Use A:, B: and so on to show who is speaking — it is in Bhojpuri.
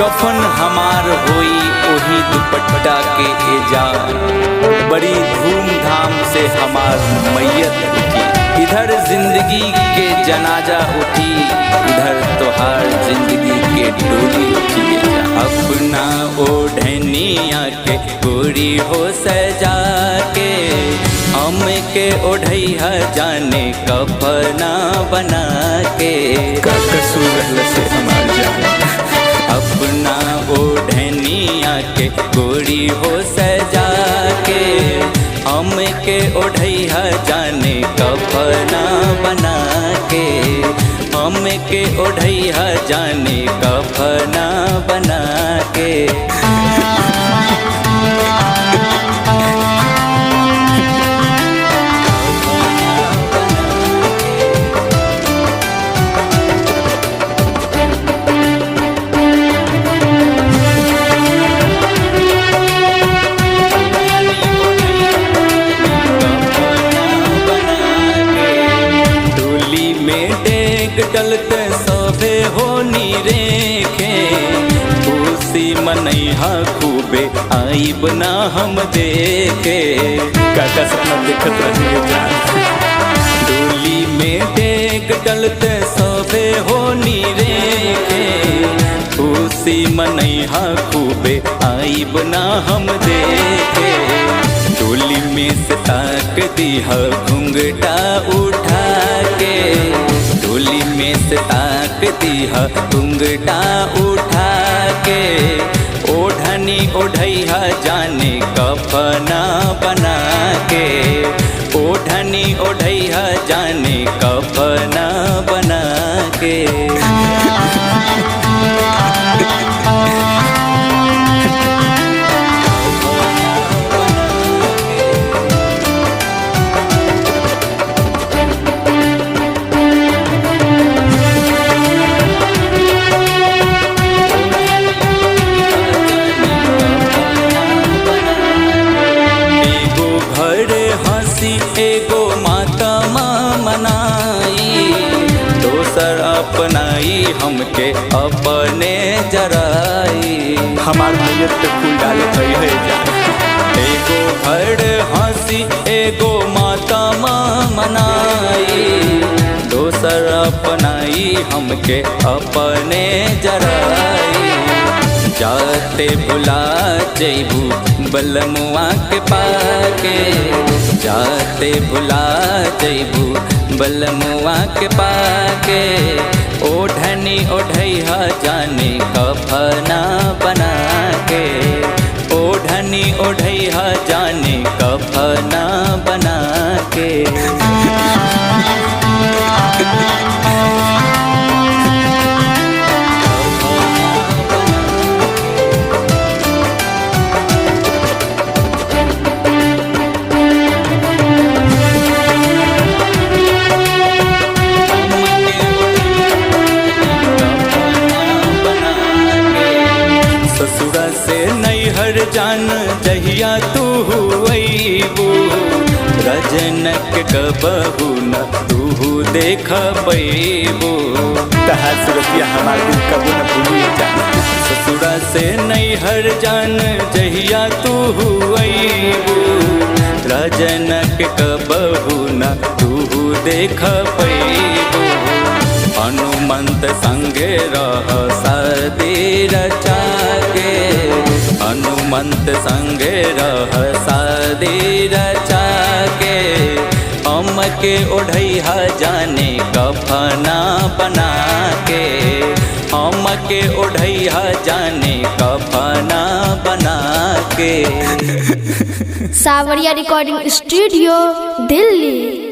A: कफन हमार होई ओही दुपट्टा के एजान, बड़ी धूमधाम से हमार मैयत उठी। इधर जिंदगी के जनाजा उठी, उधर तोहार जिंदगी के डोली उठी। अपना ओढ़निया के गोरी हो सजा के, हम के ओढ़ैया जाने कफना बना के।
B: का कसूर रहल से हमार जान।
A: अपना ओढ़निया के गोरी हो सजा के, हम के ओढ़ैया जाने कफना बना के। हम के ओढ़ैया जाने कफना बना के। डलते सभे होनी रेखे, खुशी मनैहा खूबे आइब ना हम देखे।
B: काका सपना देखत रहिए जान।
A: डोली में डेग डलते सभे होनी रेखे, खुशी मनैहा खूबे आइब ना हम देखे। डोली में से ताक दिहा घुंघटा उठा के, डोली में से ताक दिहा घुंघटा उठा के। ओढ़नी ओढ़ैया जाने कफना बना के, ओढ़नी ओढ़ैया जाने कफना बना के। एगो माता माँ मनाई, दोसर अपनाई हमके अपने जराई।
B: हमार मैयत पे फूल डाले है जान।
A: एगो घर हंसी एगो माता माँ मनाई, दोसर अपनाई हमके अपने जराई। जाते भुला जैबू बलमुआ के पाके, जाते भुला जैबू बलमुआ के पाके। ओढ़नी ओढ़ैया जाने कफना बना के, ओढ़नी ओढ़ैया जाने कफना बना के। ससुरा से नैहर जान जहिया तू हुईबू, रजनक कबहू न तू देखबू।
B: तहार सुरतिया हमार दिल कबू न भूलिए जान।
A: ससुरा से नैहर जान जहिया तू हुईबू, रजनक कबहू न तू देखबू। हनुमंत संगे रह शादी रचा के, हनुमंत संगे रह शादी रचा के। हम के ओढ़ैया जाने कफना बना के, हम के ओढ़ैया जाने कफना बना के।
C: सावरिया रिकॉर्डिंग स्टूडियो दिल्ली।